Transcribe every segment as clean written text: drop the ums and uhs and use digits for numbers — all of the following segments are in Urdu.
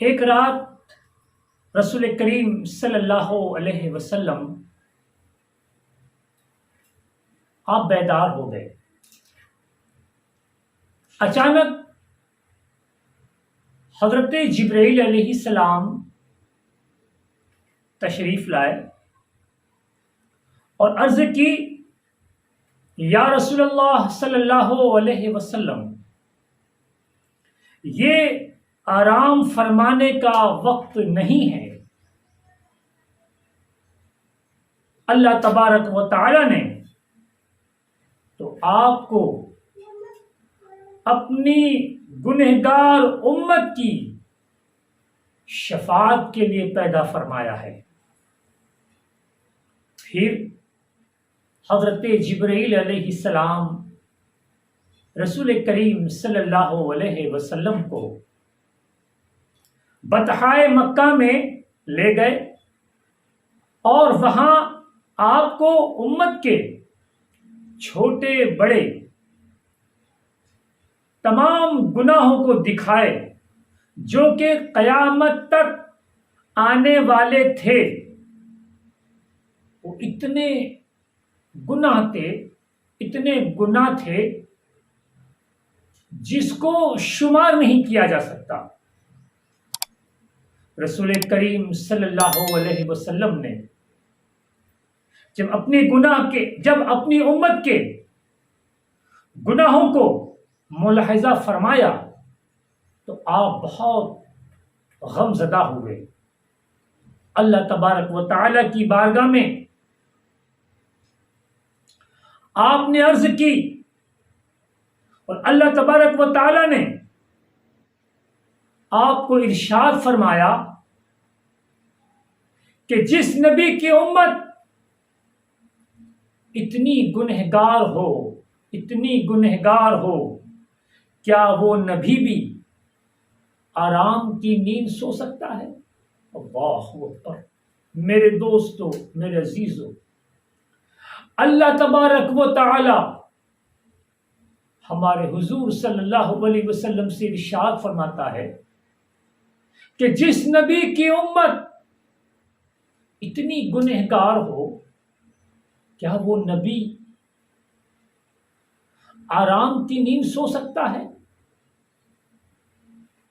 ایک رات رسول کریم صلی اللہ علیہ وسلم آپ بیدار ہو گئے۔ اچانک حضرت جبرائیل علیہ السلام تشریف لائے اور عرض کی، یا رسول اللہ صلی اللہ علیہ وسلم، یہ آرام فرمانے کا وقت نہیں ہے۔ اللہ تبارک و تعالی نے تو آپ کو اپنی گنہگار امت کی شفاعت کے لیے پیدا فرمایا ہے۔ پھر حضرت جبرائیل علیہ السلام رسول کریم صلی اللہ علیہ وسلم کو بطحائے مکہ میں لے گئے اور وہاں آپ کو امت کے چھوٹے بڑے تمام گناہوں کو دکھائے جو کہ قیامت تک آنے والے تھے۔ وہ اتنے گناہ تھے جس کو شمار نہیں کیا جا سکتا۔ رسول کریم صلی اللہ علیہ وسلم نے جب اپنی امت کے گناہوں کو ملاحظہ فرمایا تو آپ بہت غم زدہ ہوئے۔ اللہ تبارک و تعالی کی بارگاہ میں آپ نے عرض کی اور اللہ تبارک و تعالی نے آپ کو ارشاد فرمایا کہ جس نبی کی امت اتنی گنہگار ہو کیا وہ نبی بھی آرام کی نیند سو سکتا ہے؟ اللہ اکبر۔ میرے دوستو، میرے عزیزو، اللہ تبارک و تعالی ہمارے حضور صلی اللہ علیہ وسلم سے ارشاد فرماتا ہے کہ جس نبی کی امت اتنی گنہگار ہو کیا وہ نبی آرام کی نیند سو سکتا ہے؟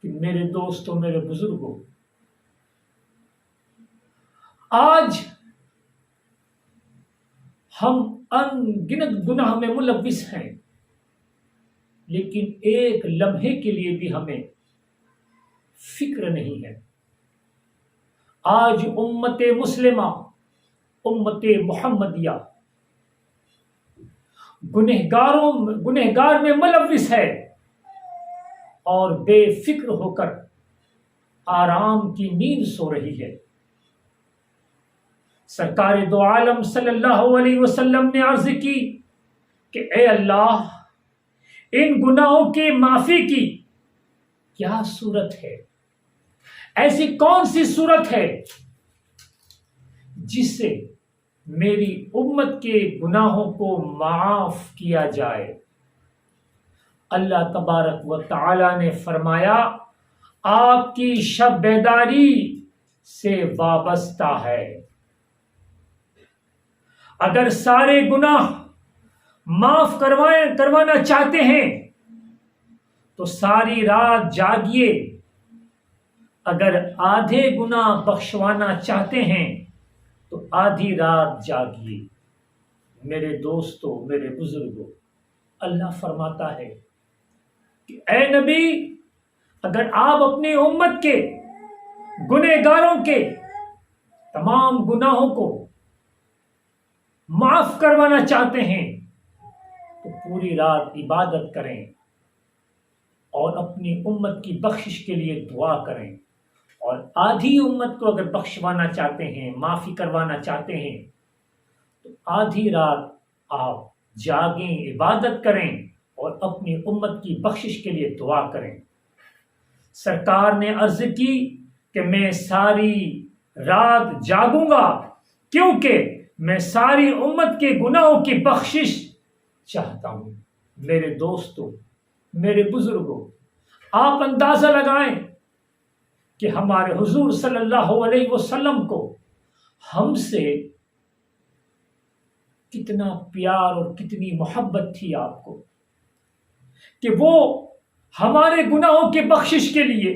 کہ میرے دوستوں، میرے بزرگوں، آج ہم ان گنت گناہ میں ملوث ہیں، لیکن ایک لمحے کے لیے بھی ہمیں فکر نہیں ہے۔ آج امت مسلمہ، امت محمدیہ گنہگار میں ملوث ہے اور بے فکر ہو کر آرام کی نیند سو رہی ہے۔ سرکار دو عالم صلی اللہ علیہ وسلم نے عرض کی کہ اے اللہ، ان گناہوں کی معافی کی کیا صورت ہے؟ ایسی کون سی صورت ہے جس سے میری امت کے گناہوں کو معاف کیا جائے؟ اللہ تبارک و تعالی نے فرمایا، آپ کی شب بیداری سے وابستہ ہے۔ اگر سارے گناہ معاف کروانا چاہتے ہیں تو ساری رات جاگیے، اگر آدھے گناہ بخشوانا چاہتے ہیں تو آدھی رات جاگیے۔ میرے دوستو، میرے بزرگوں، اللہ فرماتا ہے کہ اے نبی، اگر آپ اپنی امت کے گنہگاروں کے تمام گناہوں کو معاف کروانا چاہتے ہیں تو پوری رات عبادت کریں اور اپنی امت کی بخشش کے لیے دعا کریں، اور آدھی امت کو اگر بخشوانا چاہتے ہیں، معافی کروانا چاہتے ہیں تو آدھی رات آپ جاگیں، عبادت کریں اور اپنی امت کی بخشش کے لیے دعا کریں۔ سرکار نے عرض کی کہ میں ساری رات جاگوں گا کیونکہ میں ساری امت کے گناہوں کی بخشش چاہتا ہوں۔ میرے دوستو، میرے بزرگوں، آپ اندازہ لگائیں کہ ہمارے حضور صلی اللہ علیہ وسلم کو ہم سے کتنا پیار اور کتنی محبت تھی آپ کو، کہ وہ ہمارے گناہوں کے بخشش کے لیے،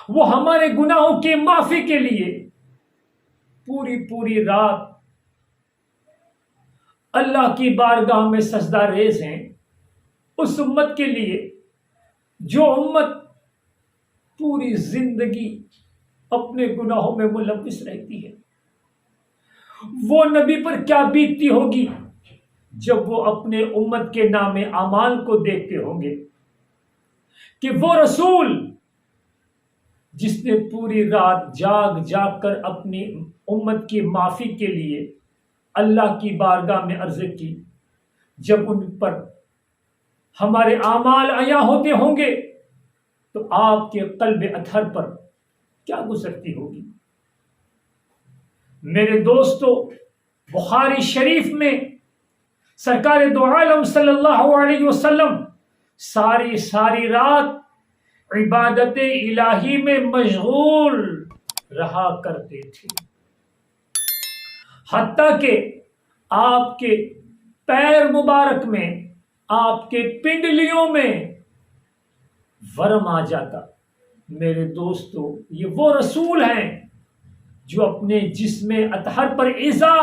وہ ہمارے گناہوں کے معافی کے لیے پوری رات اللہ کی بارگاہ میں سجدہ ریز ہیں، اس امت کے لیے جو امت پوری زندگی اپنے گناہوں میں ملوث رہتی ہے۔ وہ نبی پر کیا بیتتی ہوگی جب وہ اپنے امت کے نام اعمال کو دیکھتے ہوں گے کہ وہ رسول جس نے پوری رات جاگ کر اپنی امت کی معافی کے لیے اللہ کی بارگاہ میں عرض کی، جب ان پر ہمارے اعمال عیاں ہوتے ہوں گے تو آپ کے قلب اطہر پر کیا گزرتی ہوگی۔ میرے دوستو، بخاری شریف میں سرکار دو عالم صلی اللہ علیہ وسلم ساری رات عبادت الہی میں مشغول رہا کرتے تھے، حتیٰ کہ آپ کے پیر مبارک میں، آپ کے پنڈلیوں میں ورم آ جاتا۔ میرے دوستو، یہ وہ رسول ہیں جو اپنے جسم اطہر پر ایذا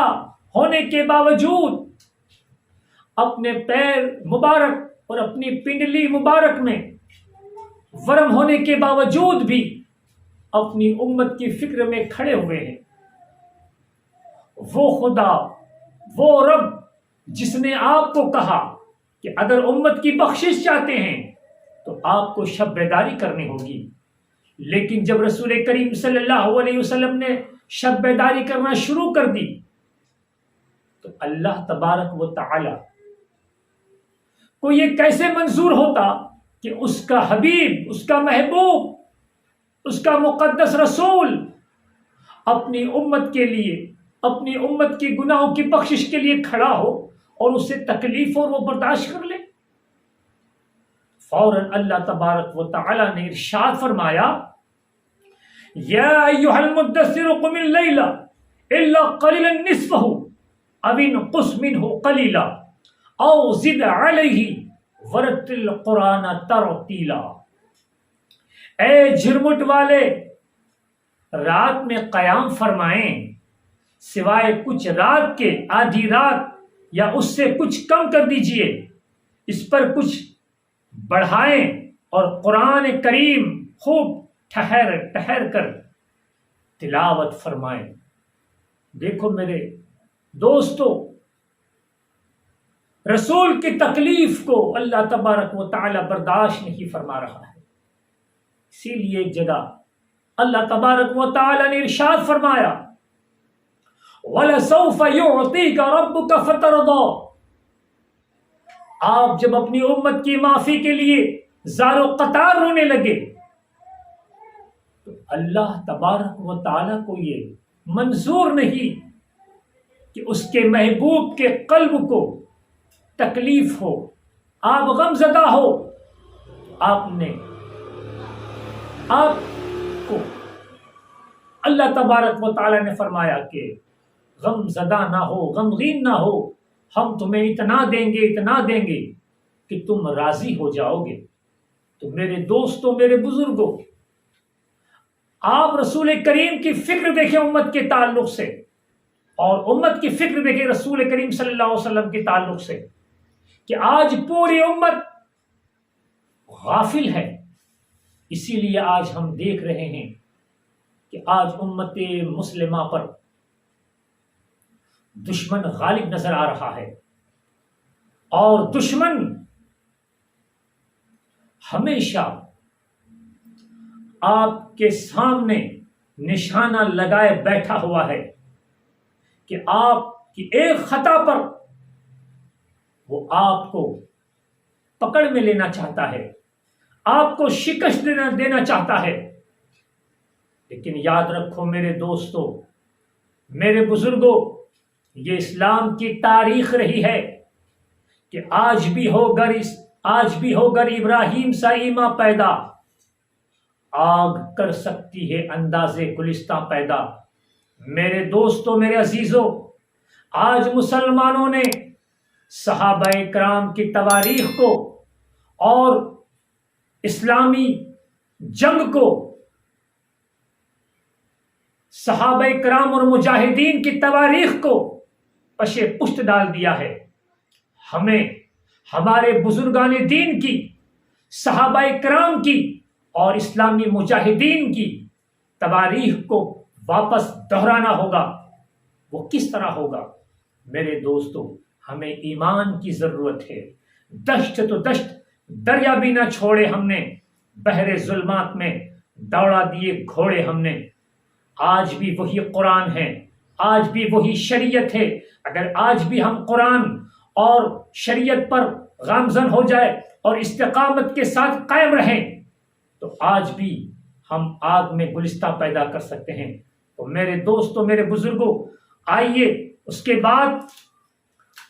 ہونے کے باوجود، اپنے پیر مبارک اور اپنی پنڈلی مبارک میں ورم ہونے کے باوجود بھی اپنی امت کی فکر میں کھڑے ہوئے ہیں۔ وہ خدا، وہ رب جس نے آپ کو کہا کہ اگر امت کی بخشش چاہتے ہیں تو آپ کو شب بیداری کرنی ہوگی، لیکن جب رسول کریم صلی اللہ علیہ وسلم نے شب بیداری کرنا شروع کر دی تو اللہ تبارک و تعالی کو یہ کیسے منظور ہوتا کہ اس کا حبیب، اس کا محبوب، اس کا مقدس رسول اپنی امت کے لیے، اپنی امت کی گناہوں کی بخشش کے لیے کھڑا ہو اور اس سے تکلیف اور وہ برداشت کر لے۔ فوراً اللہ تبارک و تعالی نے ارشاد فرمایا، یا ایھا المدثر قم اللیل الا قلیلا نصفہ او انقص منہ قلیلا او زد علیہ ورتل القرآن ترتیلا۔ اے جھرمٹ والے، رات میں قیام فرمائیں، سوائے کچھ رات کے، آدھی رات یا اس سے کچھ کم کر دیجئے، اس پر کچھ بڑھائیں اور قرآن کریم خوب ٹھہر کر تلاوت فرمائیں۔ دیکھو میرے دوستو، رسول کی تکلیف کو اللہ تبارک و تعالی برداشت نہیں فرما رہا ہے، اسی لیے ایک جگہ اللہ تبارک و تعالی نے ارشاد فرمایا، وَلَسَوْفَ يُعْطِيكَ رَبُّكَ فَتَرْضَىٰ۔ آپ جب اپنی امت کی معافی کے لیے زار و قطار رونے لگے تو اللہ تبارک و تعالی کو یہ منظور نہیں کہ اس کے محبوب کے قلب کو تکلیف ہو، آپ غم زدہ ہو۔ آپ کو اللہ تبارک و تعالی نے فرمایا کہ غم زدہ نہ ہو، غمگین نہ ہو، ہم تمہیں اتنا دیں گے کہ تم راضی ہو جاؤ گے۔ تو میرے دوستوں، میرے بزرگوں، آپ رسول کریم کی فکر دیکھیں امت کے تعلق سے، اور امت کی فکر دیکھیں رسول کریم صلی اللہ علیہ وسلم کے تعلق سے، کہ آج پوری امت غافل ہے۔ اسی لیے آج ہم دیکھ رہے ہیں کہ آج امت مسلمہ پر دشمن غالب نظر آ رہا ہے، اور دشمن ہمیشہ آپ کے سامنے نشانہ لگائے بیٹھا ہوا ہے کہ آپ کی ایک خطا پر وہ آپ کو پکڑ میں لینا چاہتا ہے، آپ کو شکست دینا چاہتا ہے۔ لیکن یاد رکھو میرے دوستو، میرے بزرگوں، یہ اسلام کی تاریخ رہی ہے کہ آج بھی ہو گر ابراہیم سا ایما پیدا، آگ کر سکتی ہے اندازے گلستہ پیدا۔ میرے دوستوں، میرے عزیزوں، آج مسلمانوں نے صحابہ کرام کی تواریخ کو اور اسلامی جنگ کو، صحابہ کرام اور مجاہدین کی تواریخ کو پشے پشت ڈال دیا ہے۔ ہمیں ہمارے بزرگان دین کی، صحابہ کرام کی اور اسلامی مجاہدین کی تواریخ کو واپس دہرانا ہوگا۔ وہ کس طرح ہوگا؟ میرے دوستو، ہمیں ایمان کی ضرورت ہے۔ دشت تو دشت دریا بھی نہ چھوڑے ہم نے، بحر ظلمات میں دوڑا دیے گھوڑے ہم نے۔ آج بھی وہی قرآن ہے، آج بھی وہی شریعت ہے۔ اگر آج بھی ہم قرآن اور شریعت پر گامزن ہو جائے اور استقامت کے ساتھ قائم رہیں تو آج بھی ہم آگ میں گلستہ پیدا کر سکتے ہیں۔ تو میرے دوستوں، میرے بزرگوں، آئیے اس کے بعد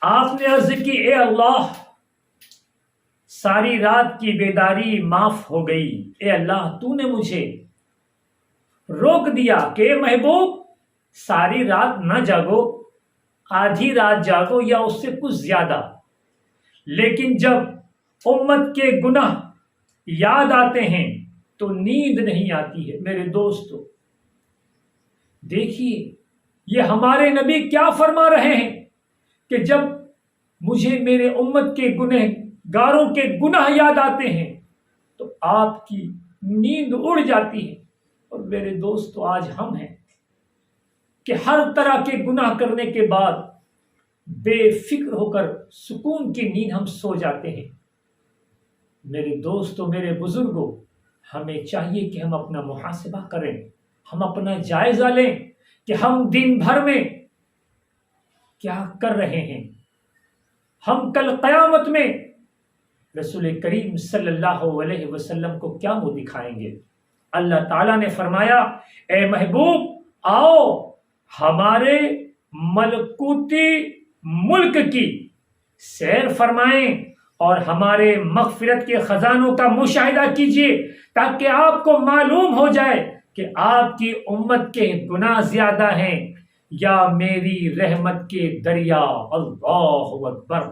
آپ نے عرض کی، اے اللہ ساری رات کی بیداری معاف ہو گئی۔ اے اللہ تو نے مجھے روک دیا کہ اے محبوب ساری رات نہ جاگو، آدھی رات جاگو یا اس سے کچھ زیادہ۔ لیکن جب امت کے گناہ یاد آتے ہیں تو نیند نہیں آتی ہے۔ میرے دوستو دیکھیے، یہ ہمارے نبی کیا فرما رہے ہیں کہ جب مجھے میرے امت کے گنہگاروں کے گناہ یاد آتے ہیں تو آپ کی نیند اڑ جاتی ہے۔ اور میرے دوستو آج ہم ہیں کہ ہر طرح کے گناہ کرنے کے بعد بے فکر ہو کر سکون کی نیند ہم سو جاتے ہیں۔ میرے دوستو، میرے بزرگوں، ہمیں چاہیے کہ ہم اپنا محاسبہ کریں، ہم اپنا جائزہ لیں کہ ہم دن بھر میں کیا کر رہے ہیں۔ ہم کل قیامت میں رسول کریم صلی اللہ علیہ وسلم کو کیا منہ دکھائیں گے؟ اللہ تعالیٰ نے فرمایا، اے محبوب آؤ ہمارے ملکوتی ملک کی سیر فرمائیں اور ہمارے مغفرت کے خزانوں کا مشاہدہ کیجیے، تاکہ آپ کو معلوم ہو جائے کہ آپ کی امت کے گناہ زیادہ ہیں یا میری رحمت کے دریا۔ اللہ اکبر۔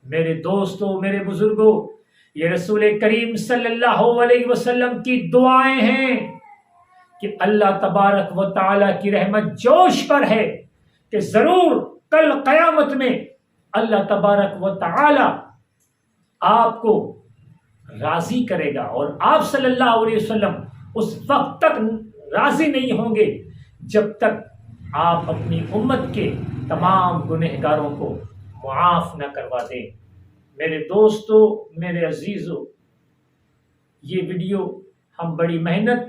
میرے دوستو، میرے بزرگوں، یہ رسول کریم صلی اللہ علیہ وسلم کی دعائیں ہیں کہ اللہ تبارک و تعالیٰ کی رحمت جوش پر ہے کہ ضرور کل قیامت میں اللہ تبارک و تعالیٰ آپ کو راضی کرے گا، اور آپ صلی اللہ علیہ وسلم اس وقت تک راضی نہیں ہوں گے جب تک آپ اپنی امت کے تمام گنہگاروں کو معاف نہ کروا دیں۔ میرے دوستو، میرے عزیزو، یہ ویڈیو ہم بڑی محنت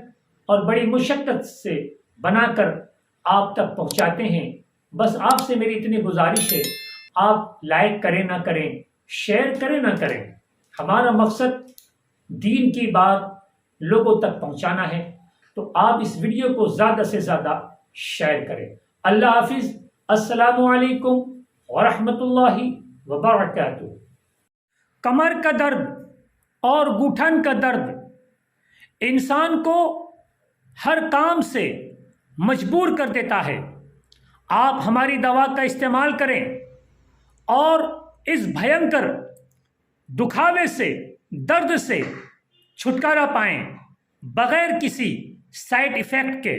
اور بڑی مشقت سے بنا کر آپ تک پہنچاتے ہیں۔ بس آپ سے میری اتنی گزارش ہے، آپ لائک کریں نہ کریں، شیئر کریں نہ کریں، ہمارا مقصد دین کی بات لوگوں تک پہنچانا ہے۔ تو آپ اس ویڈیو کو زیادہ سے زیادہ شیئر کریں۔ اللہ حافظ۔ السلام علیکم ورحمۃ اللہ وبرکاتہ۔ کمر کا درد اور گھٹن کا درد انسان کو ہر کام سے مجبور کر دیتا ہے۔ آپ ہماری دوا کا استعمال کریں اور اس بھینکر دکھاوے سے، درد سے چھٹکارا پائیں بغیر کسی سائیڈ ایفیکٹ کے۔